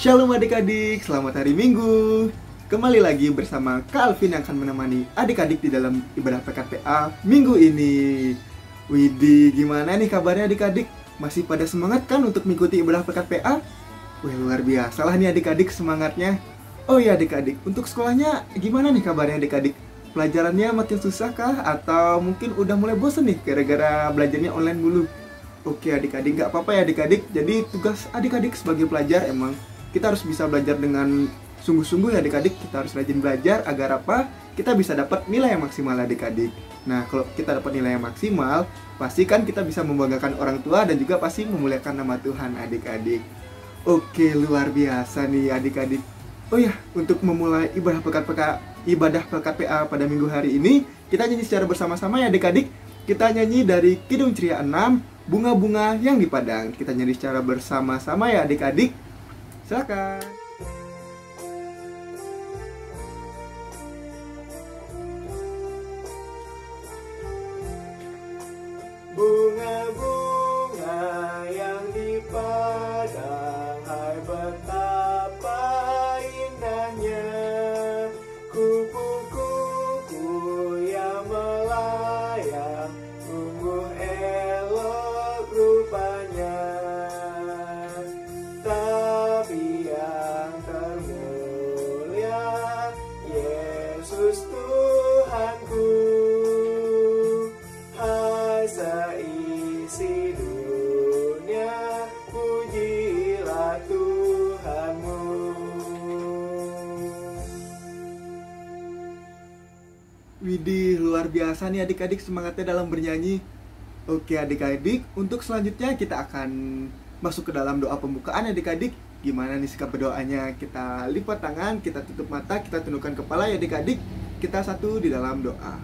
Shalom adik-adik, selamat hari Minggu. Kembali lagi bersama Kak Alvin yang akan menemani adik-adik di dalam ibadah PKPA minggu ini. Widih, gimana nih kabarnya adik-adik? Masih pada semangat kan untuk mengikuti ibadah PKPA? Wih, luar biasa lah nih adik-adik semangatnya. Oh iya adik-adik, untuk sekolahnya gimana nih kabarnya adik-adik? Pelajarannya makin susah kah? Atau mungkin udah mulai bosen nih gara-gara belajarnya online dulu? Oke adik-adik, nggak apa-apa ya adik-adik. Jadi tugas adik-adik sebagai pelajar emang kita harus bisa belajar dengan sungguh-sungguh ya adik-adik. Kita harus rajin belajar agar apa? Kita bisa dapat nilai yang maksimal adik-adik. Nah, kalau kita dapat nilai yang maksimal, pasti kan kita bisa membanggakan orang tua dan juga pasti memuliakan nama Tuhan adik-adik. Oke, luar biasa nih adik-adik. Oh ya, untuk memulai ibadah PKPA pada minggu hari ini, kita nyanyi secara bersama-sama ya adik-adik. Kita nyanyi dari Kidung Ceria 6, Bunga-bunga yang di Padang. Kita nyanyi secara bersama-sama ya adik-adik. Silakan. Bunga-bunga yang di padang, hai betapa indahnya. Kupu-kupu yang melayang, sungguh elok rupanya. Tapi yang termulia, Yesus Tuhanku. Hai seisi dunia, pujilah Tuhanmu. Widih, luar biasa nih adik-adik semangatnya dalam bernyanyi. Oke adik-adik, untuk selanjutnya kita akan masuk ke dalam doa pembukaan adik-adik. Gimana nih sikap berdoanya? Kita lipat tangan, kita tutup mata, kita tundukkan kepala ya adik-adik. Kita satu di dalam doa.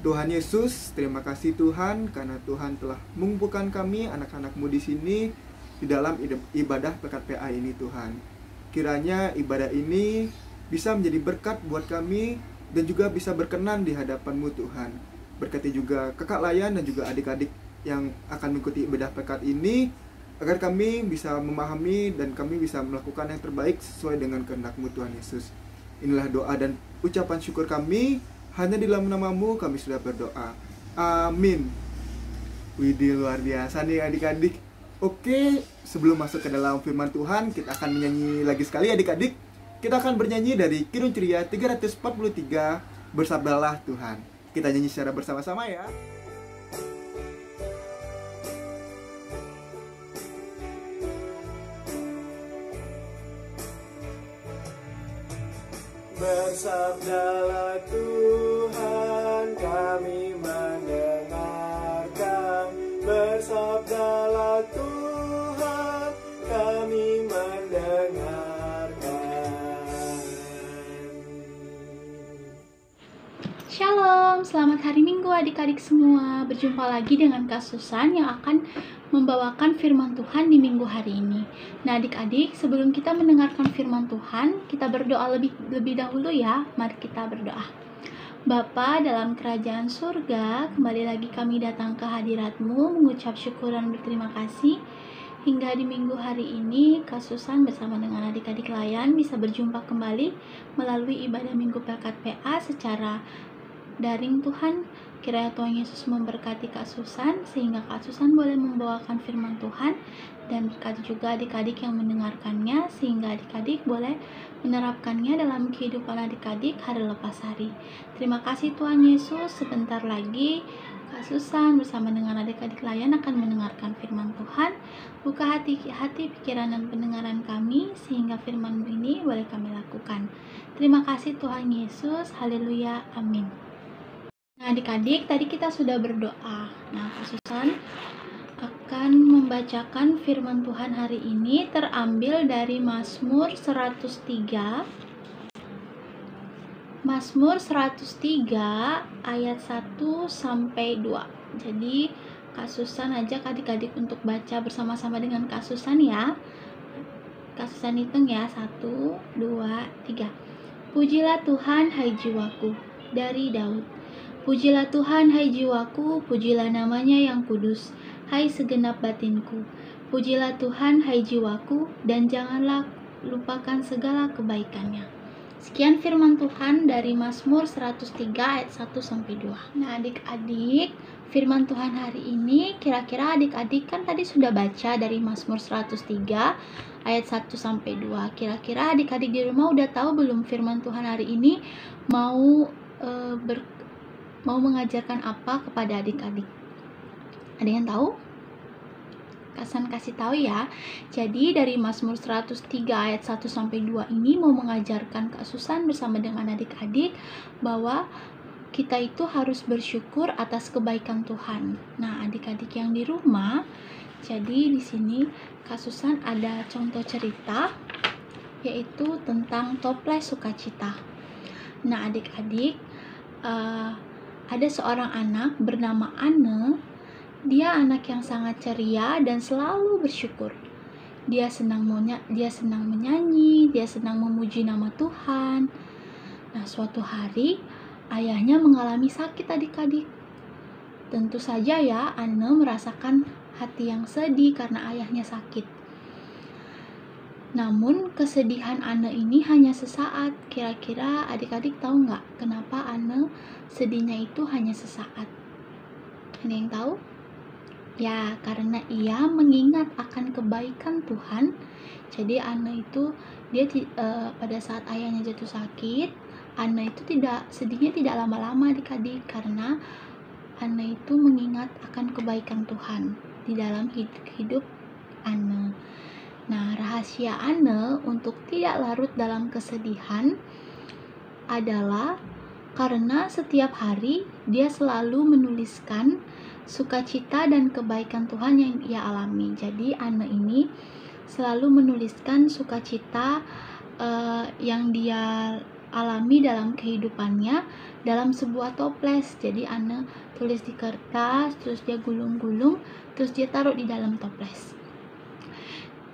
Tuhan Yesus, terima kasih Tuhan karena Tuhan telah mengumpulkan kami anak-anak-Mu di sini di dalam ibadah PKPA ini Tuhan. Kiranya ibadah ini bisa menjadi berkat buat kami dan juga bisa berkenan di hadapan-Mu Tuhan. Berkati juga Kakak Layan dan juga adik-adik yang akan mengikuti ibadah PKPA ini, agar kami bisa memahami dan kami bisa melakukan yang terbaik sesuai dengan kehendak-Mu Tuhan Yesus. Inilah doa dan ucapan syukur kami. Hanya di dalam nama-Mu kami sudah berdoa. Amin. Widih, luar biasa nih adik-adik. Oke, sebelum masuk ke dalam firman Tuhan, kita akan menyanyi lagi sekali adik-adik. Kita akan bernyanyi dari Kidung Ceria 343, Bersabdalah Tuhan. Kita nyanyi secara bersama-sama ya. Bersabdalah Tuhan, kami mendengarkan. Bersabdalah Tuhan, kami mendengarkan. Shalom, selamat hari Minggu adik-adik semua. Berjumpa lagi dengan Kak Susan yang akan membawakan firman Tuhan di minggu hari ini. Nah adik-adik, sebelum kita mendengarkan firman Tuhan, kita berdoa lebih dahulu ya. Mari kita berdoa. Bapa dalam kerajaan surga, kembali lagi kami datang ke hadirat-Mu mengucap syukur dan berterima kasih hingga di minggu hari ini Kak Susan bersama dengan adik-adik Layan bisa berjumpa kembali melalui ibadah minggu PKPA secara daring. Tuhan, kiranya Tuhan Yesus memberkati Kak Susan sehingga Kak Susan boleh membawakan firman Tuhan, dan berkati juga adik-adik yang mendengarkannya sehingga adik-adik boleh menerapkannya dalam kehidupan adik-adik hari lepas hari. Terima kasih Tuhan Yesus. Sebentar lagi Kak Susan bersama dengan adik-adik Layan akan mendengarkan firman Tuhan. Buka hati, pikiran dan pendengaran kami sehingga firman ini boleh kami lakukan. Terima kasih Tuhan Yesus. Haleluya. Amin. Nah adik-adik, tadi kita sudah berdoa. Nah Kak Susan akan membacakan firman Tuhan hari ini terambil dari Mazmur 103 ayat 1 sampai 2. Jadi Kak Susan ajak adik-adik untuk baca bersama-sama dengan Kak Susan ya. Kak Susan hitung ya, 1, 2, 3. Pujilah Tuhan hai jiwaku, dari Daud. Pujilah Tuhan hai jiwaku, pujilah namanya yang kudus, hai segenap batinku. Pujilah Tuhan hai jiwaku, dan janganlah lupakan segala kebaikannya. Sekian firman Tuhan dari Mazmur 103 ayat 1-2. Nah adik-adik, firman Tuhan hari ini kira-kira adik-adik kan tadi sudah baca dari Mazmur 103 ayat 1-2. Kira-kira adik-adik di rumah udah tahu belum firman Tuhan hari ini mau mengajarkan apa kepada adik-adik? Ada yang tahu? Kasan kasih tahu ya. Jadi dari Mazmur 103 ayat 1-2 ini mau mengajarkan Kak Susan bersama dengan adik-adik bahwa kita itu harus bersyukur atas kebaikan Tuhan. Nah, adik-adik yang di rumah, jadi di sini Kak Susan ada contoh cerita yaitu tentang toples sukacita. Nah, adik-adik, ada seorang anak bernama Anne. Dia anak yang sangat ceria dan selalu bersyukur. Dia senang menyanyi, dia senang memuji nama Tuhan. Nah, suatu hari ayahnya mengalami sakit adik-adik. Tentu saja ya, Anne merasakan hati yang sedih karena ayahnya sakit. Namun kesedihan Anne ini hanya sesaat. Kira-kira adik-adik tahu nggak kenapa Anne sedihnya itu hanya sesaat? Ada yang tahu? Ya, karena ia mengingat akan kebaikan Tuhan. Jadi Anne itu pada saat ayahnya jatuh sakit, Anne itu sedihnya tidak lama-lama adik-adik, karena Anne itu mengingat akan kebaikan Tuhan di dalam hidup Anne. Nah, rahasia Anne untuk tidak larut dalam kesedihan adalah karena setiap hari dia selalu menuliskan sukacita dan kebaikan Tuhan yang ia alami. Jadi Anne ini selalu menuliskan sukacita yang dia alami dalam kehidupannya dalam sebuah toples. Jadi Anne tulis di kertas, terus dia gulung-gulung, terus dia taruh di dalam toples.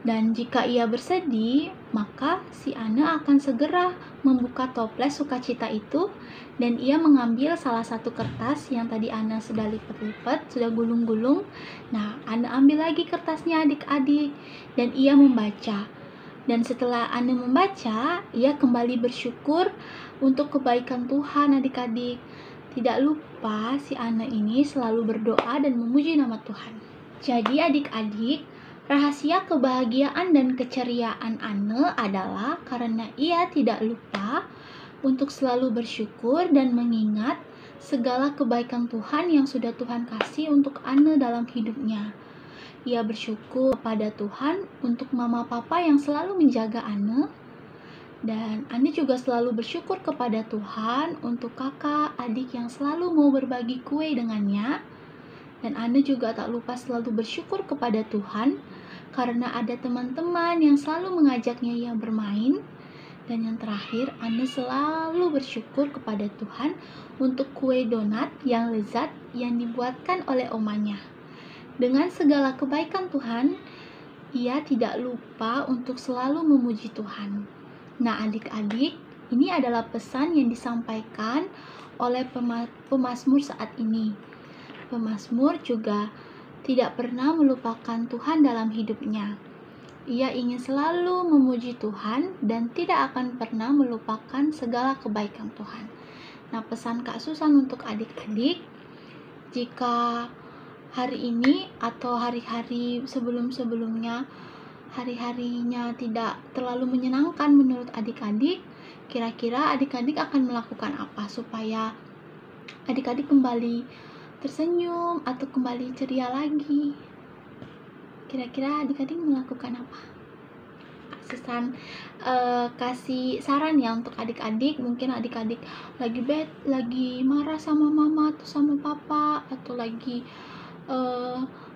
Dan jika ia bersedih, maka si Anne akan segera membuka toples sukacita itu, dan ia mengambil salah satu kertas yang tadi Anne sudah lipat-lipat, sudah gulung-gulung. Nah, Anne ambil lagi kertasnya adik-adik, dan ia membaca. Dan setelah Anne membaca, ia kembali bersyukur untuk kebaikan Tuhan adik-adik. Tidak lupa si Anne ini selalu berdoa dan memuji nama Tuhan. Jadi adik-adik, rahasia kebahagiaan dan keceriaan Anne adalah karena ia tidak lupa untuk selalu bersyukur dan mengingat segala kebaikan Tuhan yang sudah Tuhan kasih untuk Anne dalam hidupnya. Ia bersyukur kepada Tuhan untuk mama papa yang selalu menjaga Anne, dan Anne juga selalu bersyukur kepada Tuhan untuk kakak, adik yang selalu mau berbagi kue dengannya. Dan Anne juga tak lupa selalu bersyukur kepada Tuhan karena ada teman-teman yang selalu mengajaknya ia bermain. Dan yang terakhir, Anne selalu bersyukur kepada Tuhan untuk kue donat yang lezat yang dibuatkan oleh omanya. Dengan segala kebaikan Tuhan, ia tidak lupa untuk selalu memuji Tuhan. Nah adik-adik, ini adalah pesan yang disampaikan oleh pemazmur saat ini. Pemazmur juga tidak pernah melupakan Tuhan dalam hidupnya. Ia ingin selalu memuji Tuhan dan tidak akan pernah melupakan segala kebaikan Tuhan. Nah, pesan Kak Susan untuk adik-adik, jika hari ini atau hari-hari sebelum-sebelumnya, hari-harinya tidak terlalu menyenangkan menurut adik-adik, kira-kira adik-adik akan melakukan apa supaya adik-adik kembali tersenyum atau kembali ceria lagi? Kira-kira adik-adik melakukan apa? Susan kasih saran ya untuk adik-adik. Mungkin adik-adik lagi marah sama mama atau sama papa, atau lagi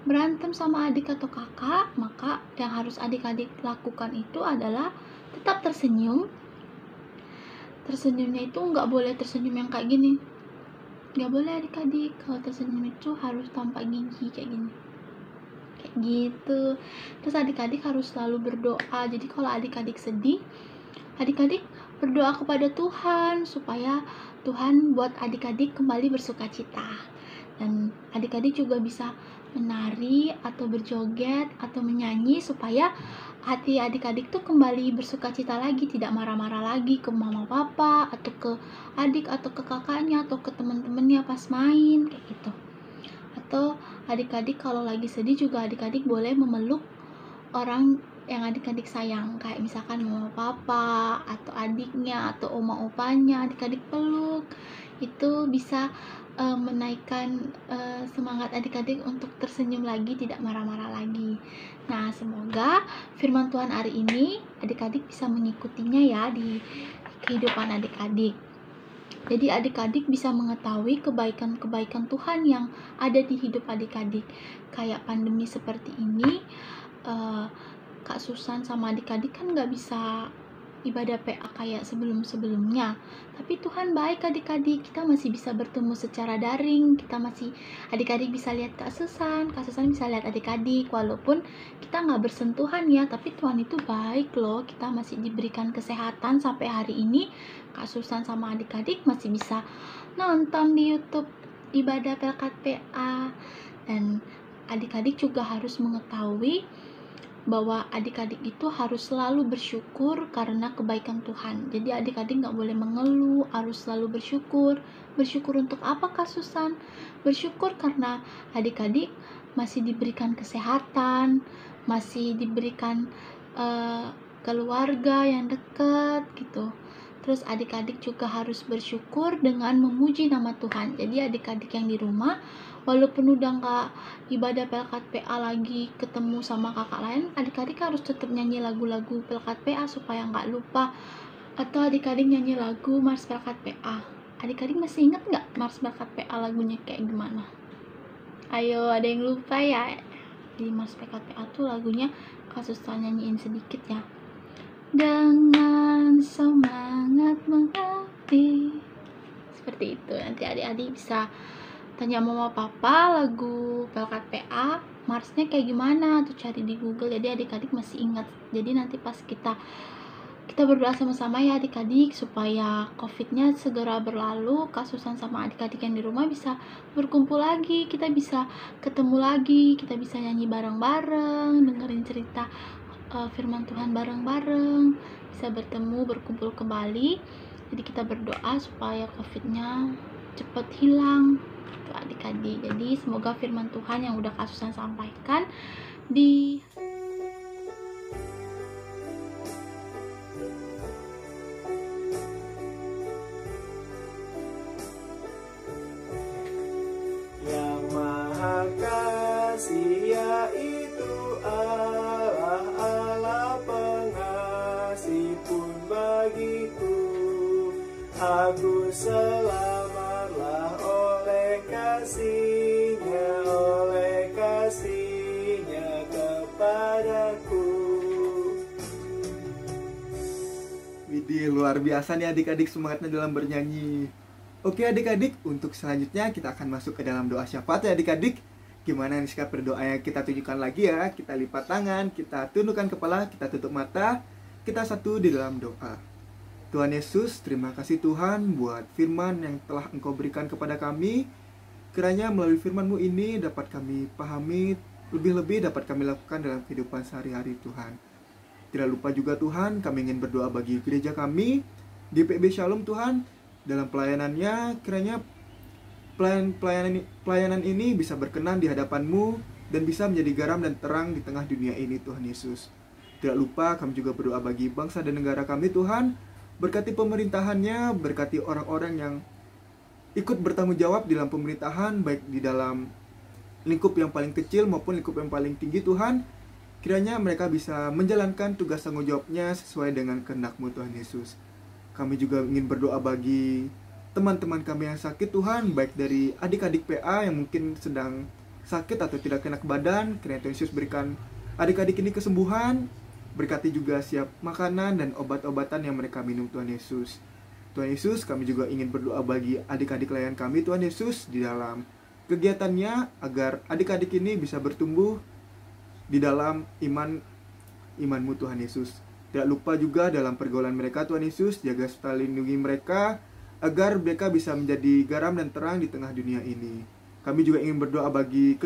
berantem sama adik atau kakak. Maka yang harus adik-adik lakukan itu adalah tetap tersenyum. Tersenyumnya itu nggak boleh tersenyum yang kayak gini. Nggak boleh adik-adik. Kalau tersenyum itu harus tanpa gigi kayak gini, kayak gitu. Terus adik-adik harus selalu berdoa. Jadi kalau adik-adik sedih, adik-adik berdoa kepada Tuhan supaya Tuhan buat adik-adik kembali bersukacita. Dan adik-adik juga bisa menari atau berjoget atau menyanyi supaya hati adik-adik tuh kembali bersukacita lagi, tidak marah-marah lagi ke mama papa atau ke adik atau ke kakaknya atau ke teman-temannya pas main kayak gitu. Atau adik-adik kalau lagi sedih juga adik-adik boleh memeluk orang yang adik-adik sayang, kayak misalkan mama papa atau adiknya atau oma opanya adik-adik peluk. Itu bisa menaikkan semangat adik-adik untuk tersenyum lagi, tidak marah-marah lagi. Nah, semoga firman Tuhan hari ini adik-adik bisa mengikutinya ya di kehidupan adik-adik. Jadi adik-adik bisa mengetahui kebaikan-kebaikan Tuhan yang ada di hidup adik-adik. Kayak pandemi seperti ini, Kak Susan sama adik-adik kan nggak bisa ibadah PA kayak sebelum-sebelumnya. Tapi Tuhan baik adik-adik, kita masih bisa bertemu secara daring, adik-adik bisa lihat Kak Susan bisa lihat adik-adik, walaupun kita nggak bersentuhan ya, tapi Tuhan itu baik loh, kita masih diberikan kesehatan sampai hari ini. Kak Susan sama adik-adik masih bisa nonton di YouTube ibadah pelkat PA, dan adik-adik juga harus mengetahui bahwa adik-adik itu harus selalu bersyukur karena kebaikan Tuhan. Jadi adik-adik nggak boleh mengeluh, harus selalu bersyukur. Bersyukur untuk apa Kak Susan? Bersyukur karena adik-adik masih diberikan kesehatan, masih diberikan keluarga yang dekat gitu. Terus adik-adik juga harus bersyukur dengan memuji nama Tuhan. Jadi adik-adik yang di rumah, walaupun udah nggak ibadah pelkat PA lagi ketemu sama kakak lain, adik-adik harus tetap nyanyi lagu-lagu pelkat PA supaya nggak lupa. Atau adik-adik nyanyi lagu Mars pelkat PA. Adik-adik masih ingat nggak Mars pelkat PA lagunya kayak gimana? Ayo, ada yang lupa ya? Di Mars pelkat PA tuh lagunya Kak Susan nyanyiin sedikit ya. Dengan semangat mengabdi, seperti itu. Nanti adik-adik bisa tanya mama papa lagu pelkat PA Marsnya kayak gimana tuh, cari di Google, jadi adik-adik masih ingat. Jadi nanti pas kita berdoa sama-sama ya adik-adik supaya COVID-nya segera berlalu, Kak Susan sama adik-adik yang di rumah bisa berkumpul lagi, kita bisa ketemu lagi, kita bisa nyanyi bareng-bareng, dengerin cerita firman Tuhan bareng-bareng, bisa bertemu, berkumpul kembali. Jadi kita berdoa supaya COVID-nya cepat hilang gitu adik-adik. Jadi semoga firman Tuhan yang udah Kak Susan sampaikan di Yang Maha Kasih yaitu Allah pengasih pun bagiku. Aku selamatlah oleh kasihnya kepadaku. Widih, luar biasa nih adik-adik semangatnya dalam bernyanyi. Oke adik-adik, untuk selanjutnya kita akan masuk ke dalam doa syafaat ya adik-adik. Gimana nih sikap berdoanya, kita tunjukkan lagi ya. Kita lipat tangan, kita tundukkan kepala, kita tutup mata, kita satu di dalam doa. Tuhan Yesus, terima kasih Tuhan buat firman yang telah Engkau berikan kepada kami. Kiranya melalui firman-Mu ini dapat kami pahami, lebih-lebih dapat kami lakukan dalam kehidupan sehari-hari Tuhan. Tidak lupa juga Tuhan, kami ingin berdoa bagi gereja kami, GPB Shalom Tuhan. Dalam pelayanannya, kiranya pelayanan ini bisa berkenan di hadapan-Mu dan bisa menjadi garam dan terang di tengah dunia ini Tuhan Yesus. Tidak lupa kami juga berdoa bagi bangsa dan negara kami Tuhan. Berkati pemerintahannya, berkati orang-orang yang ikut bertanggung jawab di dalam pemerintahan, baik di dalam lingkup yang paling kecil maupun lingkup yang paling tinggi Tuhan. Kiranya mereka bisa menjalankan tugas tanggung jawabnya sesuai dengan kehendak-Mu Tuhan Yesus. Kami juga ingin berdoa bagi teman-teman kami yang sakit Tuhan, baik dari adik-adik PA yang mungkin sedang sakit atau tidak enak badan. Kiranya Tuhan Yesus berikan adik-adik ini kesembuhan. Berkati juga siap makanan dan obat-obatan yang mereka minum Tuhan Yesus. Tuhan Yesus, kami juga ingin berdoa bagi adik-adik layan kami Tuhan Yesus di dalam kegiatannya, agar adik-adik ini bisa bertumbuh di dalam iman-Mu Tuhan Yesus. Tidak lupa juga dalam pergaulan mereka Tuhan Yesus, jaga serta lindungi mereka agar mereka bisa menjadi garam dan terang di tengah dunia ini. Kami juga ingin berdoa bagi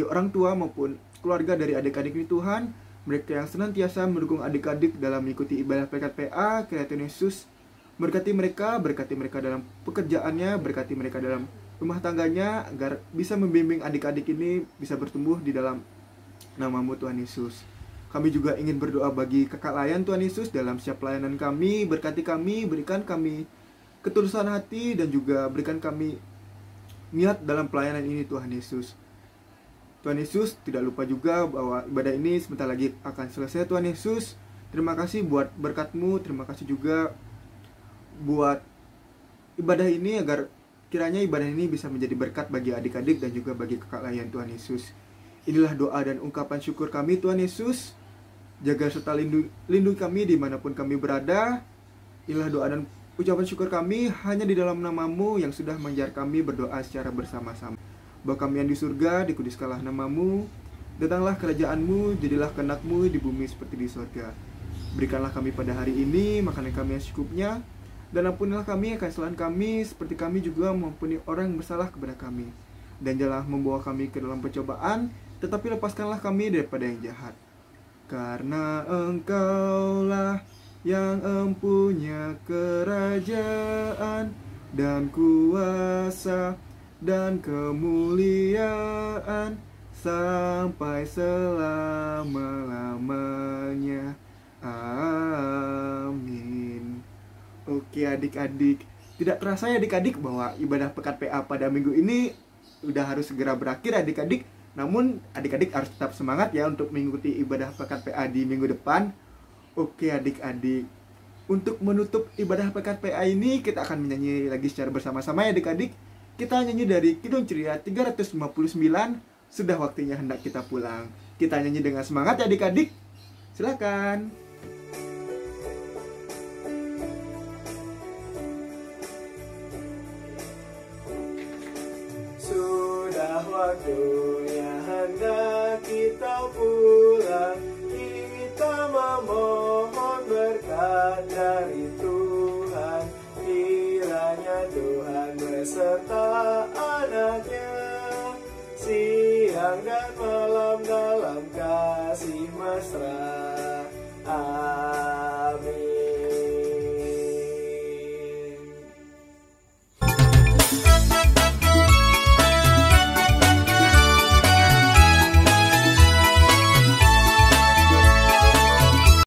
orang tua maupun keluarga dari adik-adik ini Tuhan, mereka yang senantiasa mendukung adik-adik dalam mengikuti ibadah PKPA, kiranya Tuhan Yesus berkati mereka dalam pekerjaannya, berkati mereka dalam rumah tangganya, agar bisa membimbing adik-adik ini bisa bertumbuh di dalam nama-Mu Tuhan Yesus. Kami juga ingin berdoa bagi kakak layan Tuhan Yesus dalam setiap pelayanan kami, berkati kami, berikan kami ketulusan hati, dan juga berikan kami niat dalam pelayanan ini Tuhan Yesus. Tuhan Yesus, tidak lupa juga bahwa ibadah ini sebentar lagi akan selesai Tuhan Yesus. Terima kasih buat berkat-Mu, terima kasih juga buat ibadah ini, agar kiranya ibadah ini bisa menjadi berkat bagi adik-adik dan juga bagi kakak layan Tuhan Yesus. Inilah doa dan ungkapan syukur kami Tuhan Yesus. Jaga serta lindungi kami dimanapun kami berada. Inilah doa dan ucapan syukur kami hanya di dalam nama-Mu yang sudah mengajar kami berdoa secara bersama-sama. Bapa kami yang di surga, dikuduskanlah nama-Mu, datanglah kerajaan-Mu, jadilah kehendak-Mu di bumi seperti di surga. Berikanlah kami pada hari ini makanan kami yang secukupnya, dan ampunilah kami akan kesalahan kami, seperti kami juga mengampuni orang yang bersalah kepada kami. Dan janganlah membawa kami ke dalam pencobaan, tetapi lepaskanlah kami daripada yang jahat. Karena Engkaulah yang empunya kerajaan dan kuasa dan kemuliaan sampai selama-lamanya. Amin. Oke adik-adik, tidak terasa ya adik-adik bahwa ibadah pekan PA pada minggu ini udah harus segera berakhir adik-adik. Namun adik-adik harus tetap semangat ya untuk mengikuti ibadah pekan PA di minggu depan. Oke adik-adik, untuk menutup ibadah pekan PA ini kita akan menyanyi lagi secara bersama-sama ya adik-adik. Kita nyanyi dari Kidung Ceria 359, Sudah Waktunya Hendak Kita Pulang. Kita nyanyi dengan semangat ya adik-adik. Silakan. Sudah waktunya hendak kita pulang, kita memohon berkat dari Tuhan. Kiranya Tuhan beserta anaknya siang dan